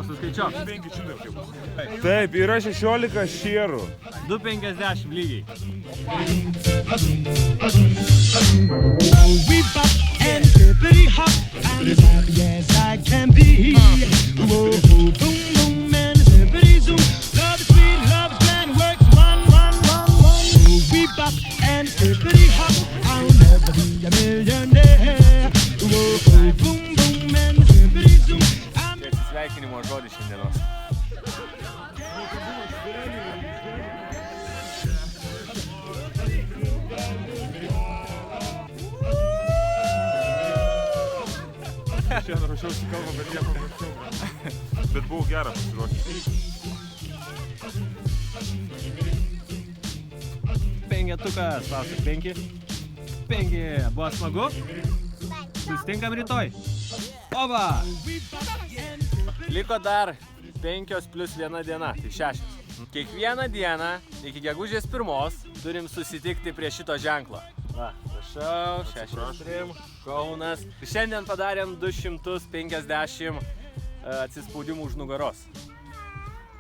Suskaičiuok. Taip, yra 16 šierų. 2,50 lygiai. We bop and hippity hop, I'm as happy as I can be. Whoa, boom, boom, and hippity zoom. Love is sweet, love is grand, works one. We bop and hippity hop, I'll never be a millionaire. Whoa, boom, boom, and hippity zoom. Sveikinimo žodis šiandienos. Šiandien rašiausi kalbą, bet nieko rašiau. Bet buvau gerą pasiruošęs. Pengetukas, klausiu 5. 5. Buvo smagu? Susitinkam rytoj. Oba! Liko dar 5 plus 1 diena, tai 6. Kiekvieną dieną iki gegužės 1 turim susitikti prie šito ženklo. Va, prašau, 63, Kaunas. Šiandien padarėm 250 atsispaudimų už nugaros.